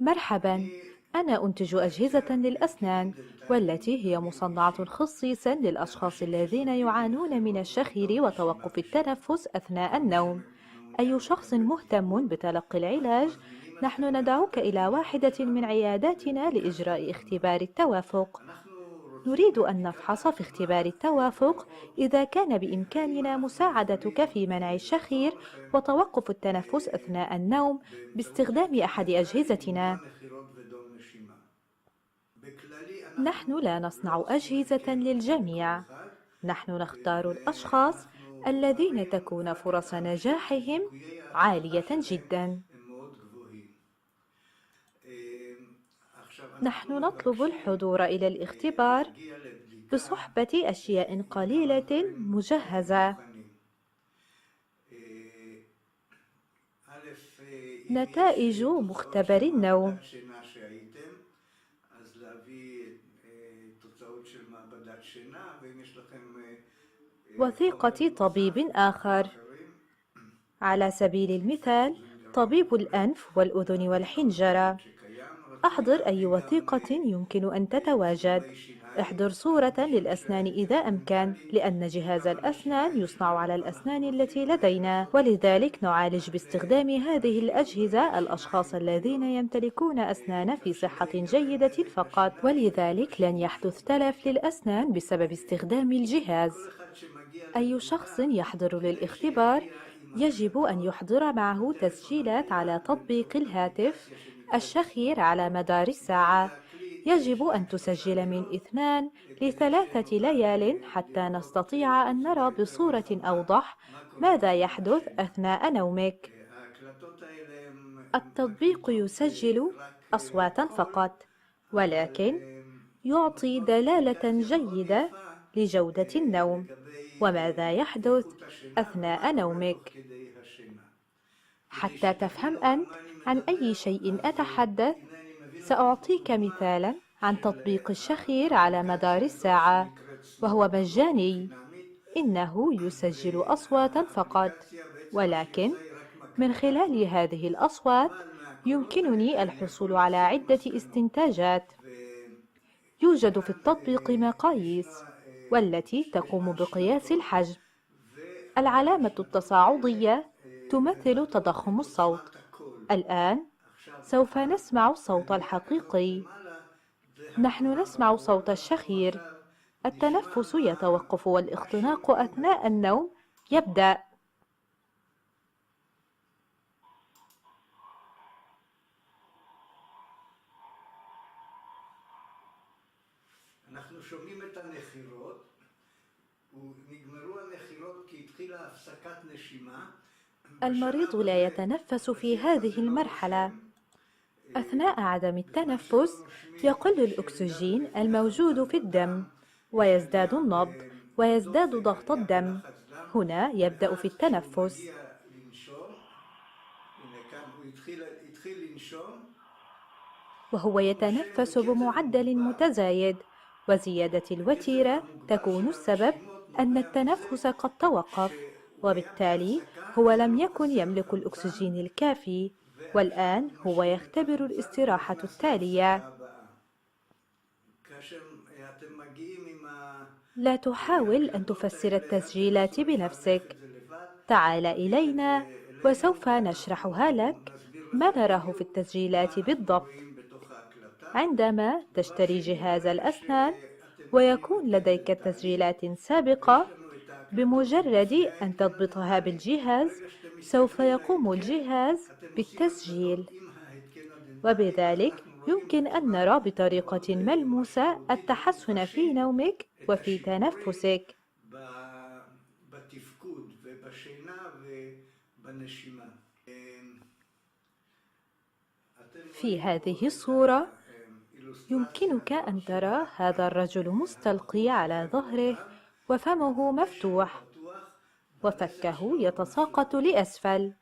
مرحبا، أنا أنتج أجهزة للأسنان، والتي هي مصنعة خصيصا للأشخاص الذين يعانون من الشخير وتوقف التنفس أثناء النوم. أي شخص مهتم بتلقي العلاج، نحن ندعوك إلى واحدة من عياداتنا لإجراء اختبار التوافق. نريد أن نفحص في اختبار التوافق إذا كان بإمكاننا مساعدتك في منع الشخير وتوقف التنفس أثناء النوم باستخدام أحد أجهزتنا. نحن لا نصنع أجهزة للجميع، نحن نختار الأشخاص الذين تكون فرص نجاحهم عالية جدا. نحن نطلب الحضور إلى الاختبار بصحبة أشياء قليلة مجهزة. نتائج مختبر النوم. وثيقة طبيب آخر. على سبيل المثال، طبيب الأنف والأذن والحنجرة. أحضر أي وثيقة يمكن أن تتواجد. احضر صورة للأسنان إذا أمكن، لأن جهاز الأسنان يصنع على الأسنان التي لدينا، ولذلك نعالج باستخدام هذه الأجهزة الأشخاص الذين يمتلكون أسنان في صحة جيدة فقط، ولذلك لن يحدث تلف للأسنان بسبب استخدام الجهاز. أي شخص يحضر للاختبار يجب أن يحضر معه تسجيلات على تطبيق الهاتف الشخير على مدار الساعة. يجب أن تسجل من 2 ل3 ليال حتى نستطيع أن نرى بصورة أوضح ماذا يحدث أثناء نومك. التطبيق يسجل أصواتا فقط، ولكن يعطي دلالة جيدة لجودة النوم وماذا يحدث أثناء نومك. حتى تفهم أنت عن أي شيء أتحدث، سأعطيك مثالا عن تطبيق الشخير على مدار الساعة، وهو مجاني. إنه يسجل أصواتا فقط، ولكن من خلال هذه الأصوات يمكنني الحصول على عدة استنتاجات. يوجد في التطبيق مقاييس، والتي تقوم بقياس الحجم. العلامة التصاعدية تمثل تضخم الصوت. الآن سوف نسمع الصوت الحقيقي. نحن نسمع صوت الشخير. التنفس يتوقف والاختناق أثناء النوم يبدأ. אנחנו שומעים את הנחירות, ונגמרו הנחירות כי התחילה הפסקת נשימה. المريض لا يتنفس في هذه المرحلة. أثناء عدم التنفس يقل الأكسجين الموجود في الدم، ويزداد النبض، ويزداد ضغط الدم. هنا يبدأ في التنفس. وهو يتنفس بمعدل متزايد، وزيادة الوتيرة تكون السبب أن التنفس قد توقف، وبالتالي هو لم يكن يملك الأكسجين الكافي، والآن هو يختبر الاستراحة التالية. لا تحاول أن تفسر التسجيلات بنفسك. تعال إلينا وسوف نشرحها لك ما نراه في التسجيلات بالضبط. عندما تشتري جهاز الأسنان ويكون لديك تسجيلات سابقة، بمجرد أن تضبطها بالجهاز سوف يقوم الجهاز بالتسجيل، وبذلك يمكن أن نرى بطريقة ملموسة التحسن في نومك وفي تنفسك. في هذه الصورة يمكنك أن ترى هذا الرجل مستلقي على ظهره وفمه مفتوح، وفكه يتساقط لأسفل،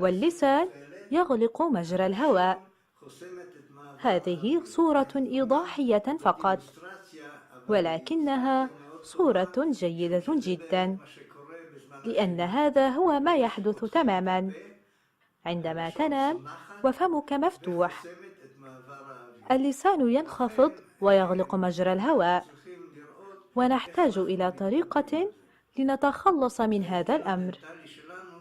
واللسان يغلق مجرى الهواء. هذه صورة إيضاحية فقط، ولكنها صورة جيدة جدا، لأن هذا هو ما يحدث تماما. عندما تنام وفمك مفتوح. חוסמת את מעבר האוויר. اللسان ينخفض ويغلق مجرى الهواء، צריכים לראות ونحتاج إلى طريقة لنتخلص من هذا الأمر. המנטלי שלנו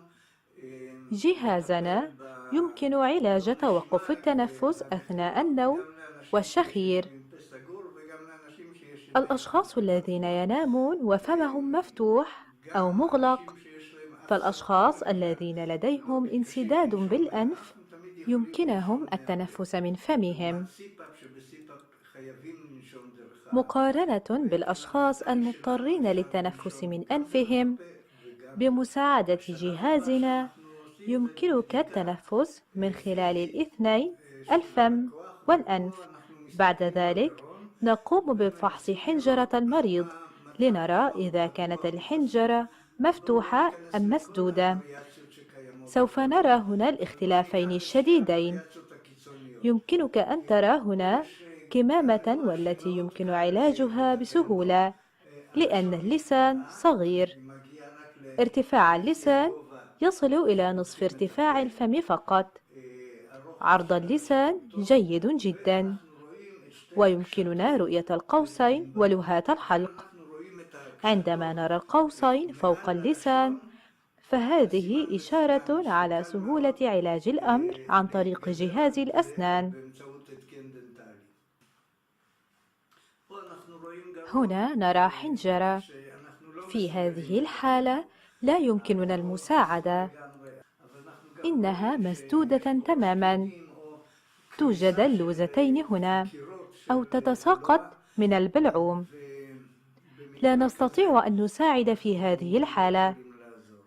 جهازنا يمكن علاج توقف التنفس أثناء النوم والشخير. עם פה סגור וגם לאנשים שיש الأشخاص الذين ينامون وفمهم مفتوح أو مغلق، שיש להם فالأشخاص الذين لديهم انسداد بالأنف يمكنهم التنفس من فمهم، סיפאפ שבסיפאפ חייבים לנשום דרך مقارنة بالأشخاص المضطرين للتنفس من أنفهم. بمساعدة جهازنا يمكنك التنفس من خلال الاثنين، الفم والأنف. بعد ذلك نقوم بفحص حنجرة المريض لنرى إذا كانت الحنجرة مفتوحة أم مسدودة. הווריאציות שקיימות, سوف نرى هنا الاختلافين الشديدين. הווריאציות הקיצוניות. يمكنك أن ترى هنا كمامة والتي يمكن علاجها بسهولة لأن اللسان صغير. מגיע רק ارتفاع اللسان يصل إلى نصف ارتفاع الفم فقط. عرض اللسان جيد جدا، ويمكننا رؤية القوسين ولهات الحلق. אנחנו רואים את عندما نرى القوسين فوق اللسان فهذه إشارة على سهولة علاج الأمر عن طريق جهاز الأسنان. באמצעות התקן דנטלי. פה אנחנו רואים גם هنا نرى حنجرة. שאנחנו לא في هذه الحالة لا يمكننا المساعدة، לגמרי, אבל אנחנו גם إنها مسدودة تماما. או توجد اللوزتين هنا קירות أو تتساقط من البلعوم. لا نستطيع أن نساعد في هذه الحالة،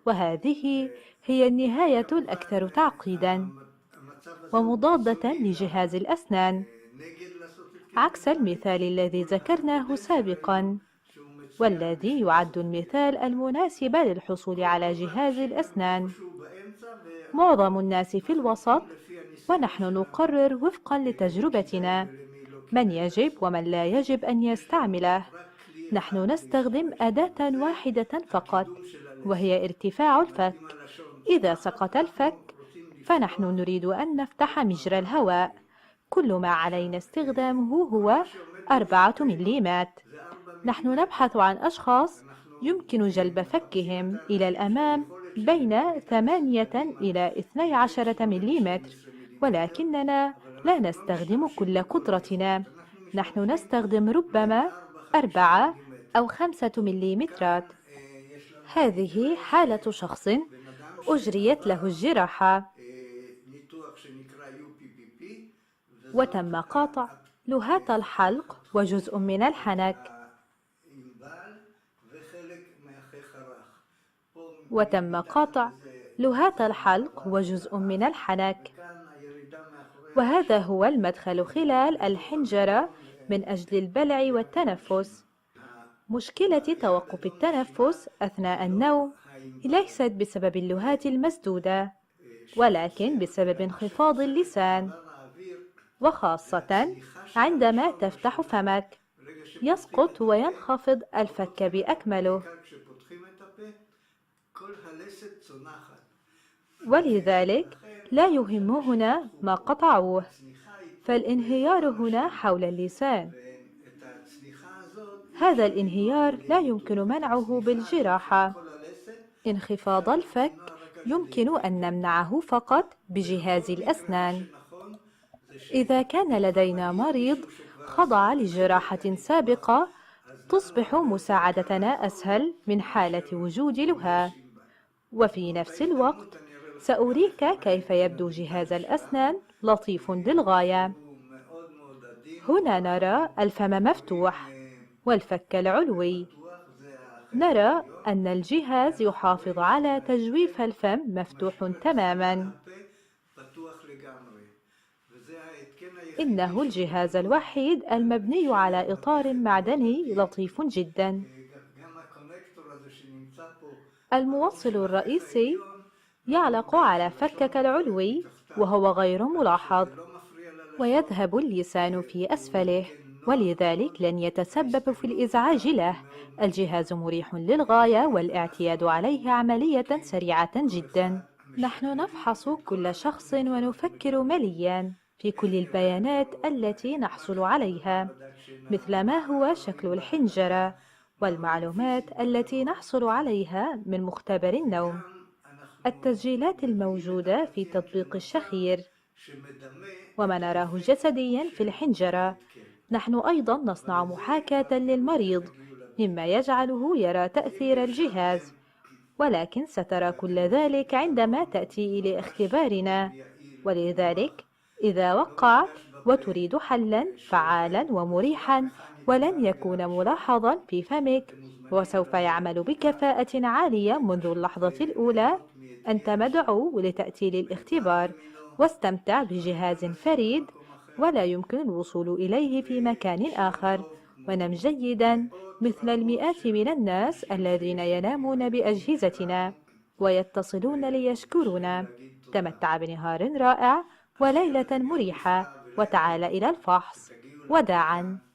وهذه هي النهاية الأكثر تعقيدا ومضادة لجهاز الأسنان، נגד לעשות התקן عكس المثال الذي ذكرناه سابقا، والذي يعد المثال المناسب للحصول على جهاز الأسنان. שהוא באמצע معظم الناس في الوسط، ونحن نقرر وفقا لتجربتنا من يجب ومن لا يجب أن يستعمله. نحن نستخدم أداة واحدة فقط، وهي ارتفاع الفك. إذا سقط الفك فنحن نريد أن نفتح مجرى الهواء. كل ما علينا استخدامه هو 4 مليمات. نحن نبحث عن أشخاص يمكن جلب فكهم إلى الأمام بين 8 إلى 12 مليمتر، ولكننا لا نستخدم كل قدرتنا. نحن نستخدم ربما 4 أو 5 مليمترات. هذه حالة شخص أجريت له الجراحة ניתוח שנקרא UPPP, وتم قطع لهات الحلق وجزء من الحنك، ענבל וחלק מהחך הרך. פה وتم قطع لهات الحلق وجزء من الحنك. כאן הירידה מאחורי وهذا هو المدخل خلال الحنجرة من أجل البلع والتنفس. مشكلة توقف التنفس أثناء النوم ليست بسبب اللهات المسدودة، ولكن بسبب انخفاض اللسان، האוויר, وخاصة عندما تفتح فمك يسقط وينخفض الفك بأكمله. בעיקר כשפותחים את הפה, כל הלסת צונחת. ولذلك لا يهم هنا ما قطعوه، הצניחה היא فالانهيار هنا حول اللسان. את הצניחה הזאת, هذا الانهيار لا يمكن منعه بالجراحة. כל הלסת, انخفاض الفك يمكن أن نمنعه فقط بجهاز الأسنان. נכון, זה إذا كان لدينا مريض خضع لجراحة سابقة تصبح مساعدتنا أسهل من حالة وجود لها. وفي نفس الوقت سأريك كيف يبدو جهاز الأسنان لطيف للغاية. הוא מאוד מאוד עדין, هنا نرى الفم مفتوح والفك العلوي. פתוח, זה نرى أن الجهاز يحافظ على تجويف الفم مفتوح تماما. הפה פתוח לגמרי. וזה ההתקן היחיד, إنه الجهاز الوحيد المبني على إطار معدني لطيف جدا. גם הקונקטור הזה שנמצא פה, الموصل الرئيسي يعلق على فكك العلوي وهو غير ملاحظ، לא מפריע לה ويذهب اللسان في أسفله، ولذلك لن يتسبب في الإزعاج له. الجهاز مريح للغاية والاعتياد عليه عملية سريعة جدا. نحن משקללים نفحص את כל كل شخص התוכניות ونفكر مليا في كل البيانات التي نحصل عليها، مثل ما هو شكل الحنجرة والمعلومات التي نحصل عليها من مختبر النوم. וגם אנחנו التسجيلات מביאים את الموجودة في המאפיין של تطبيق מצב الشخير שמדמה وما את نراه האפקט جسديا في של الحنجرة. ההתקן. نحن أيضا אבל نصنع את זה محاكاة תראו للمريض כשתגיעו مما לבדיקה. يجعله يرى אם تأثير الجهاز، נרשמתם ولكن سترى كل ואתם עושים ذلك عندما פתרון تأتي إلى ממש טוב, اختبارنا. יעיל, ولذلك נוח, إذا לא وقعت מורגש בפה, وتريد حلا שעובד فعالا בצורה ومريحا מכנית ولن מהרגע يكون הראשון, ملاحظا في فمك، אתם מוזמנים وسوف לבוא يعمل לבדיקה بكفاءة عالية منذ ופשוט اللحظة الأولى. ליהנות أنت מאתגר مدعو لتأتي שמיוחד للاختبار، במינו, واستمتع שלא ניתן بجهاز להשיג فريد במקום אחר, ولا يمكن الوصول إليه في مكان ולישון آخر. טוב ونم כמו جيدا מאות مثل רבות المئات של من الناس אנשים الذين אחרים שמגיעים ينامون לארגונים بأجهزتنا שלנו ويتصلون וקשה לי ليشكرونا. להגיד תודה. تمتع بنهار رائع אז שיהיה وليلة לכם יום مريحة، נפלא ולילה وتعال טוב, إلى الفحص. שתגיעו לבדיקה وداعا.